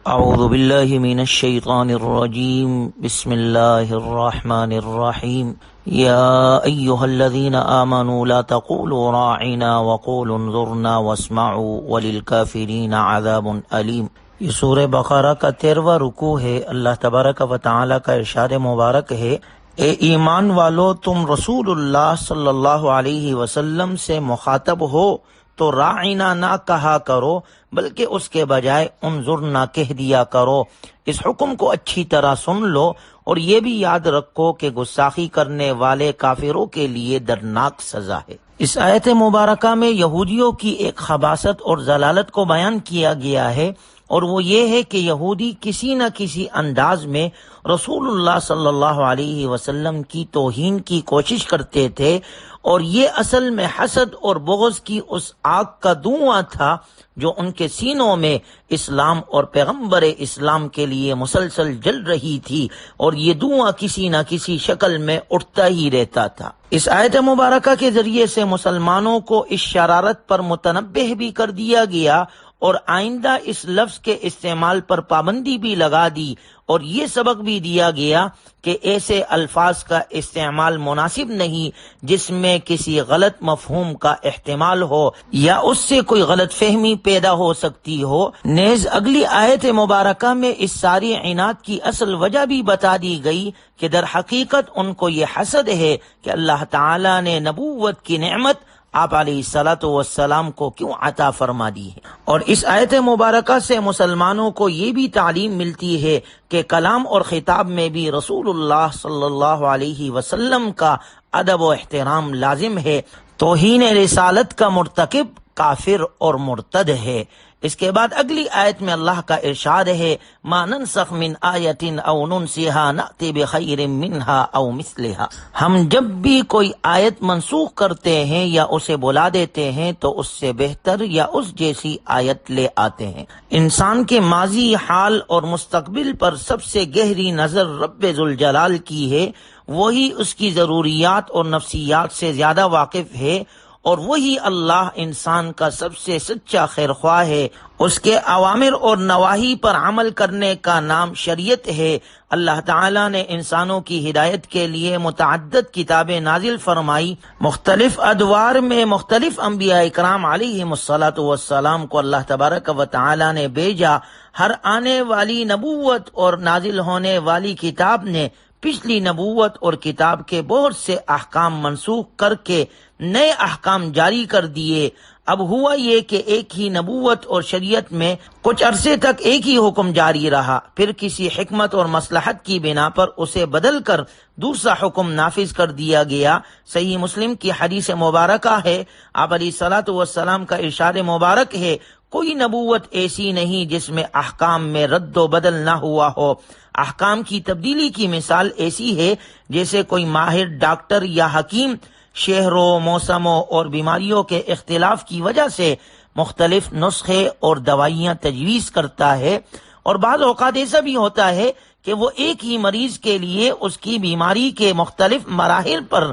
اعوذ باللہ من الشیطان الرجیم بسم اللہ الرحمن الرحیم یا ایہا الذین آمنوا لا تقولوا راعنا وقولوا انظرنا واسمعوا وللکافرین عذاب علیم۔ یہ سورہ بقرہ کا 13واں رکوع ہے۔ اللہ تبارک و تعالی کا ارشاد مبارک ہے، اے ایمان والو، تم رسول اللہ صلی اللہ علیہ وسلم سے مخاطب ہو تو راعنا نہ کہا کرو، بلکہ اس کے بجائے انظرنا کہہ دیا کرو۔ اس حکم کو اچھی طرح سن لو اور یہ بھی یاد رکھو کہ گستاخی کرنے والے کافروں کے لیے دردناک سزا ہے۔ اس آیت مبارکہ میں یہودیوں کی ایک خباثت اور ضلالت کو بیان کیا گیا ہے، اور وہ یہ ہے کہ یہودی کسی نہ کسی انداز میں رسول اللہ صلی اللہ علیہ وسلم کی توہین کی کوشش کرتے تھے، اور یہ اصل میں حسد اور بغض کی اس آگ کا دھواں تھا جو ان کے سینوں میں اسلام اور پیغمبر اسلام کے لیے مسلسل جل رہی تھی، اور یہ دھواں کسی نہ کسی شکل میں اٹھتا ہی رہتا تھا۔ اس آیت مبارکہ کے ذریعے سے مسلمانوں کو اس شرارت پر متنبہ بھی کر دیا گیا، اور آئندہ اس لفظ کے استعمال پر پابندی بھی لگا دی، اور یہ سبق بھی دیا گیا کہ ایسے الفاظ کا استعمال مناسب نہیں جس میں کسی غلط مفہوم کا احتمال ہو یا اس سے کوئی غلط فہمی پیدا ہو سکتی ہو۔ نیز اگلی آیت مبارکہ میں اس ساری عناد کی اصل وجہ بھی بتا دی گئی کہ در حقیقت ان کو یہ حسد ہے کہ اللہ تعالی نے نبوت کی نعمت آپ علیہ الصلاۃ والسلام کو کیوں عطا فرما دی ہے۔ اور اس آیت مبارکہ سے مسلمانوں کو یہ بھی تعلیم ملتی ہے کہ کلام اور خطاب میں بھی رسول اللہ صلی اللہ علیہ وسلم کا ادب و احترام لازم ہے۔ توہین رسالت کا مرتکب کافر اور مرتد ہے۔ اس کے بعد اگلی آیت میں اللہ کا ارشاد ہے، ما ننسخ من آیت او ننسها نأتی بخیر منها او مثلها۔ ہم جب بھی کوئی آیت منسوخ کرتے ہیں یا اسے بلا دیتے ہیں تو اس سے بہتر یا اس جیسی آیت لے آتے ہیں۔ انسان کے ماضی، حال اور مستقبل پر سب سے گہری نظر رب ذوالجلال کی ہے، وہی اس کی ضروریات اور نفسیات سے زیادہ واقف ہے، اور وہی اللہ انسان کا سب سے سچا خیر خواہ ہے۔ اس کے اوامر اور نواہی پر عمل کرنے کا نام شریعت ہے۔ اللہ تعالیٰ نے انسانوں کی ہدایت کے لیے متعدد کتابیں نازل فرمائی، مختلف ادوار میں مختلف انبیاء اکرام علیہم الصلاۃ والسلام کو اللہ تبارک و تعالیٰ نے بھیجا۔ ہر آنے والی نبوت اور نازل ہونے والی کتاب نے پچھلی نبوت اور کتاب کے بہت سے احکام منسوخ کر کے نئے احکام جاری کر دیے۔ اب ہوا یہ کہ ایک ہی نبوت اور شریعت میں کچھ عرصے تک ایک ہی حکم جاری رہا، پھر کسی حکمت اور مصلحت کی بنا پر اسے بدل کر دوسرا حکم نافذ کر دیا گیا۔ صحیح مسلم کی حدیث مبارکہ ہے، آپ علیہ الصلاۃ والسلام کا ارشاد مبارک ہے، کوئی نبوت ایسی نہیں جس میں احکام میں رد و بدل نہ ہوا ہو۔ احکام کی تبدیلی کی مثال ایسی ہے جیسے کوئی ماہر ڈاکٹر یا حکیم شہروں، موسموں اور بیماریوں کے اختلاف کی وجہ سے مختلف نسخے اور دوائیاں تجویز کرتا ہے، اور بعض اوقات ایسا بھی ہوتا ہے کہ وہ ایک ہی مریض کے لیے اس کی بیماری کے مختلف مراحل پر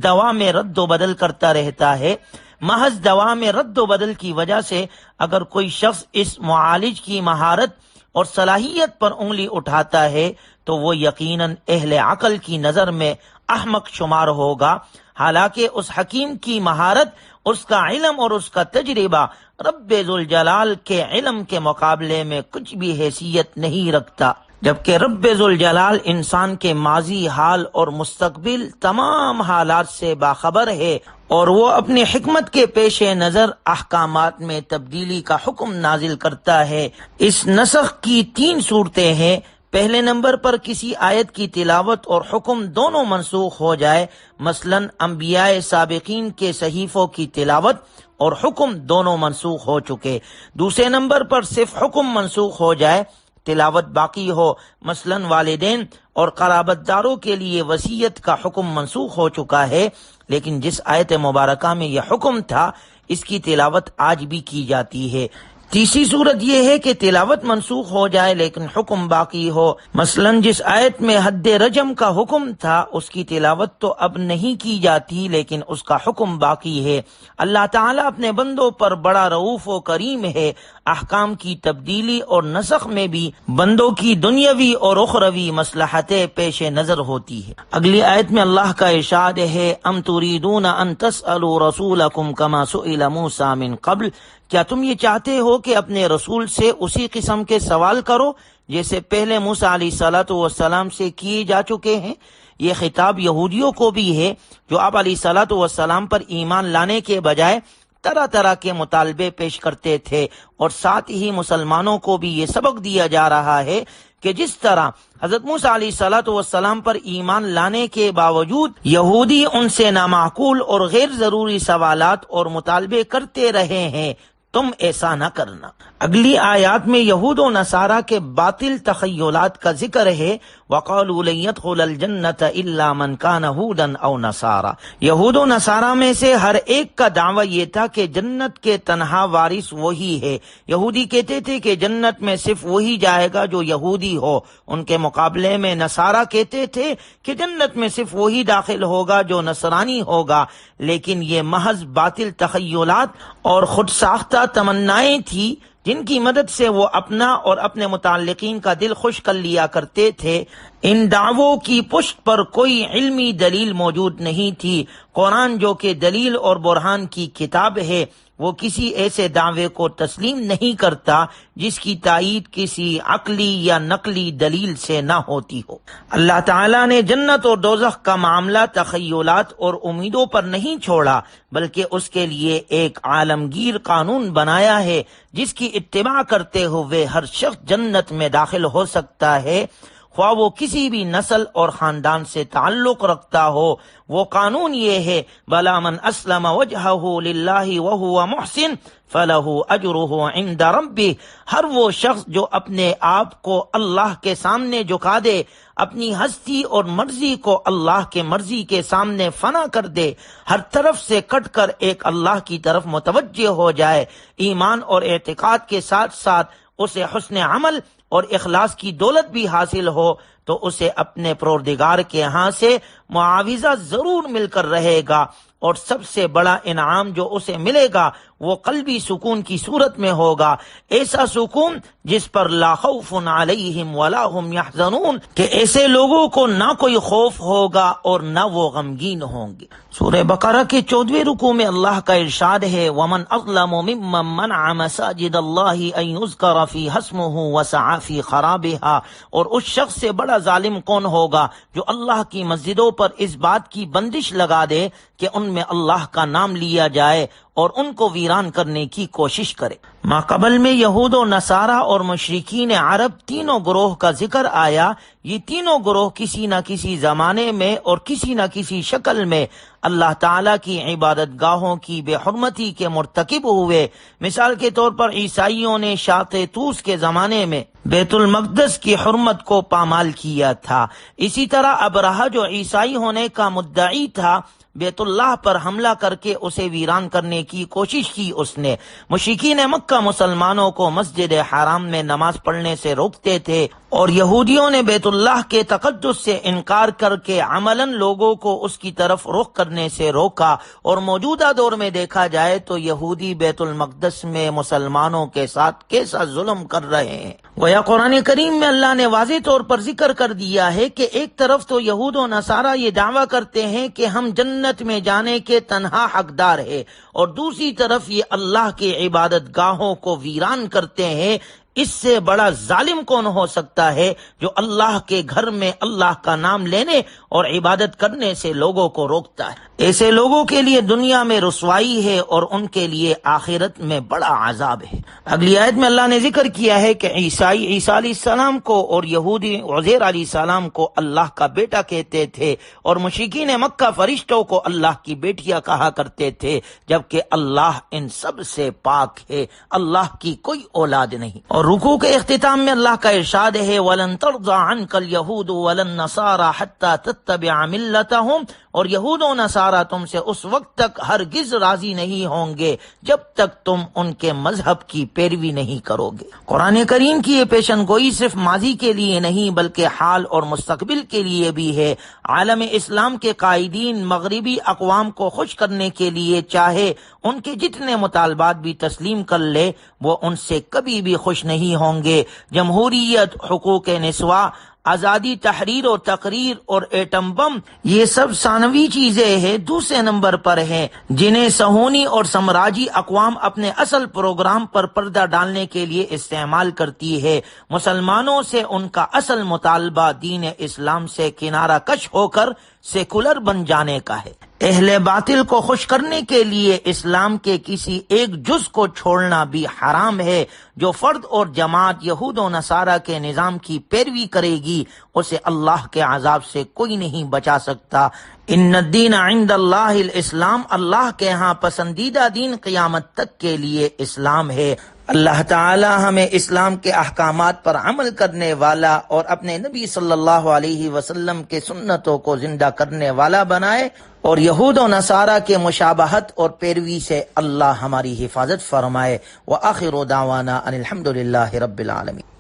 دوا میں رد و بدل کرتا رہتا ہے۔ محض دوا میں رد و بدل کی وجہ سے اگر کوئی شخص اس معالج کی مہارت اور صلاحیت پر انگلی اٹھاتا ہے تو وہ یقیناً اہل عقل کی نظر میں احمق شمار ہوگا، حالانکہ اس حکیم کی مہارت، اس کا علم اور اس کا تجربہ رب ذوالجلال کے علم کے مقابلے میں کچھ بھی حیثیت نہیں رکھتا، جبکہ رب ذوالجلال انسان کے ماضی، حال اور مستقبل تمام حالات سے باخبر ہے، اور وہ اپنی حکمت کے پیش نظر احکامات میں تبدیلی کا حکم نازل کرتا ہے۔ اس نسخ کی 3 صورتیں ہیں۔ پہلے نمبر پر کسی آیت کی تلاوت اور حکم دونوں منسوخ ہو جائے، مثلا انبیاء سابقین کے صحیفوں کی تلاوت اور حکم دونوں منسوخ ہو چکے۔ دوسرے نمبر پر صرف حکم منسوخ ہو جائے، تلاوت باقی ہو، مثلا والدین اور قرابت داروں کے لیے وصیت کا حکم منسوخ ہو چکا ہے، لیکن جس آیت مبارکہ میں یہ حکم تھا اس کی تلاوت آج بھی کی جاتی ہے۔ تیسری صورت یہ ہے کہ تلاوت منسوخ ہو جائے لیکن حکم باقی ہو، مثلا جس آیت میں حد رجم کا حکم تھا اس کی تلاوت تو اب نہیں کی جاتی لیکن اس کا حکم باقی ہے۔ اللہ تعالیٰ اپنے بندوں پر بڑا رؤوف و کریم ہے، احکام کی تبدیلی اور نسخ میں بھی بندوں کی دنیاوی اور اخروی مصلحتیں پیش نظر ہوتی ہے۔ اگلی آیت میں اللہ کا ارشاد ہے، ام تريدون ان تسألوا رسولکم کما سئل موسیٰ من قبل، کیا تم یہ چاہتے ہو کہ اپنے رسول سے اسی قسم کے سوال کرو جیسے پہلے موسیٰ علیہ السلام سے کیے جا چکے ہیں؟ یہ خطاب یہودیوں کو بھی ہے جو آپ علیہ السلام پر ایمان لانے کے بجائے طرح طرح کے مطالبے پیش کرتے تھے، اور ساتھ ہی مسلمانوں کو بھی یہ سبق دیا جا رہا ہے کہ جس طرح حضرت موسیٰ علیہ السلام پر ایمان لانے کے باوجود یہودی ان سے نامعقول اور غیر ضروری سوالات اور مطالبے کرتے رہے ہیں، تم ایسا نہ کرنا۔ اگلی آیات میں یہود و نصارہ کے باطل تخیلات کا ذکر ہے، وَقَالُوا لَن يَدْخُلَ الْجَنَّةَ إِلَّا مَنْ كَانَ هُودًا أَوْ نَصَارَىٰ، یہود و نصارہ میں سے ہر ایک کا دعویٰ یہ تھا کہ جنت کے تنہا وارث وہی ہے۔ یہودی کہتے تھے کہ جنت میں صرف وہی جائے گا جو یہودی ہو، ان کے مقابلے میں نصارہ کہتے تھے کہ جنت میں صرف وہی داخل ہوگا جو نصرانی ہوگا، لیکن یہ محض باطل تخیلات اور خود ساختہ تمنائیں تھی جن کی مدد سے وہ اپنا اور اپنے متعلقین کا دل خوش کر لیا کرتے تھے۔ ان دعووں کی پشت پر کوئی علمی دلیل موجود نہیں تھی۔ قرآن جو کہ دلیل اور برہان کی کتاب ہے، وہ کسی ایسے دعوے کو تسلیم نہیں کرتا جس کی تائید کسی عقلی یا نقلی دلیل سے نہ ہوتی ہو۔ اللہ تعالیٰ نے جنت اور دوزخ کا معاملہ تخیلات اور امیدوں پر نہیں چھوڑا، بلکہ اس کے لیے ایک عالمگیر قانون بنایا ہے جس کی اتباع کرتے ہوئے ہر شخص جنت میں داخل ہو سکتا ہے، خواہ وہ کسی بھی نسل اور خاندان سے تعلق رکھتا ہو۔ وہ قانون یہ ہے، بلا من اسلم وجہہ للہ وہو محسن فلہ اجرہ عند ربہ، ہر وہ شخص جو اپنے آپ کو اللہ کے سامنے جھکا دے، اپنی ہستی اور مرضی کو اللہ کے مرضی کے سامنے فنا کر دے، ہر طرف سے کٹ کر ایک اللہ کی طرف متوجہ ہو جائے، ایمان اور اعتقاد کے ساتھ ساتھ اسے حسن عمل اور اخلاص کی دولت بھی حاصل ہو، تو اسے اپنے پروردگار کے ہاں سے معاوضہ ضرور مل کر رہے گا، اور سب سے بڑا انعام جو اسے ملے گا وہ قلبی سکون کی صورت میں ہوگا، ایسا سکون جس پر لا خوف علیہم ولا هم یحزنون، کہ ایسے لوگوں کو نہ کوئی خوف ہوگا اور نہ وہ غمگین ہوں گے۔ سورہ بقرہ کے 14ویں رکوع میں اللہ کا ارشاد ہے، وَمَنْ أَظْلَمُ مِمَّنْ مَنَعَ مَسَاجِدَ اللَّهِ أَنْ يُذْكَرَ فِيهَا اسْمُهُ وَسَعَى فِي خَرَابِهَا، اور اس شخص سے بڑا ظالم کون ہوگا جو اللہ کی مسجدوں پر اس بات کی بندش لگا دے کہ ان میں اللہ کا نام لیا جائے اور ان کو ویران کرنے کی کوشش کرے۔ ماقبل میں یہود و نصارہ اور مشرکین عرب تینوں گروہ کا ذکر آیا۔ یہ تینوں گروہ کسی نہ کسی زمانے میں اور کسی نہ کسی شکل میں اللہ تعالیٰ کی عبادت گاہوں کی بے حرمتی کے مرتکب ہوئے۔ مثال کے طور پر عیسائیوں نے شاط طوس کے زمانے میں بیت المقدس کی حرمت کو پامال کیا تھا۔ اسی طرح ابرہہ جو عیسائی ہونے کا مدعی تھا، بیت اللہ پر حملہ کر کے اسے ویران کرنے کی کوشش کی اس نے۔ مشرکین مکہ مسلمانوں کو مسجد حرام میں نماز پڑھنے سے روکتے تھے، اور یہودیوں نے بیت اللہ کے تقدس سے انکار کر کے عملاً لوگوں کو اس کی طرف رخ کرنے سے روکا۔ اور موجودہ دور میں دیکھا جائے تو یہودی بیت المقدس میں مسلمانوں کے ساتھ کیسا ظلم کر رہے ہیں۔ گویا قرآن کریم میں اللہ نے واضح طور پر ذکر کر دیا ہے کہ ایک طرف تو یہود و نصارہ یہ دعویٰ کرتے ہیں کہ ہم جنت میں جانے کے تنہا حقدار ہیں، اور دوسری طرف یہ اللہ کی عبادت گاہوں کو ویران کرتے ہیں۔ اس سے بڑا ظالم کون ہو سکتا ہے جو اللہ کے گھر میں اللہ کا نام لینے اور عبادت کرنے سے لوگوں کو روکتا ہے؟ ایسے لوگوں کے لیے دنیا میں رسوائی ہے اور ان کے لیے آخرت میں بڑا عذاب ہے۔ اگلی آیت میں اللہ نے ذکر کیا ہے کہ عیسائی عیسیٰ علیہ السلام کو اور یہودی عزیر علیہ السلام کو اللہ کا بیٹا کہتے تھے، اور مشرکین مکہ فرشتوں کو اللہ کی بیٹیاں کہا کرتے تھے، جبکہ اللہ ان سب سے پاک ہے، اللہ کی کوئی اولاد نہیں۔ اور رکوع کے اختتام میں اللہ کا ارشاد ہے وَلَن تَرْضَىٰ عَنْكَ الْيَهُودُ وَلَا النَّصَارَىٰ حَتَّىٰ تَتَّبِعَ مِلَّتَهُمْ، اور یہود و نصارہ تم سے اس وقت تک ہرگز راضی نہیں ہوں گے جب تک تم ان کے مذہب کی پیروی نہیں کرو گے۔ قرآن کریم کی یہ پیشن گوئی صرف ماضی کے لیے نہیں بلکہ حال اور مستقبل کے لیے بھی ہے۔ عالم اسلام کے قائدین مغربی اقوام کو خوش کرنے کے لیے چاہے ان کے جتنے مطالبات بھی تسلیم کر لے، وہ ان سے کبھی بھی خوش نہیں ہوں گے۔ جمہوریت، حقوق نسواں، آزادی تحریر و تقریر اور ایٹم بم، یہ سب ثانوی چیزیں ہیں، دوسرے نمبر پر ہیں، جنہیں صہیونی اور سامراجی اقوام اپنے اصل پروگرام پر پردہ ڈالنے کے لیے استعمال کرتی ہے۔ مسلمانوں سے ان کا اصل مطالبہ دین اسلام سے کنارہ کش ہو کر سیکولر بن جانے کا ہے۔ اہل باطل کو خوش کرنے کے لیے اسلام کے کسی ایک جز کو چھوڑنا بھی حرام ہے۔ جو فرد اور جماعت یہود و نصارہ کے نظام کی پیروی کرے گی اسے اللہ کے عذاب سے کوئی نہیں بچا سکتا۔ ان الدین عند اللہ الاسلام، اللہ کے ہاں پسندیدہ دین قیامت تک کے لیے اسلام ہے۔ اللہ تعالی ہمیں اسلام کے احکامات پر عمل کرنے والا اور اپنے نبی صلی اللہ علیہ وسلم کے سنتوں کو زندہ کرنے والا بنائے، اور یہود و نصارہ کے مشابہت اور پیروی سے اللہ ہماری حفاظت فرمائے۔ وآخر دعوانا ان الحمد للہ رب العالمین۔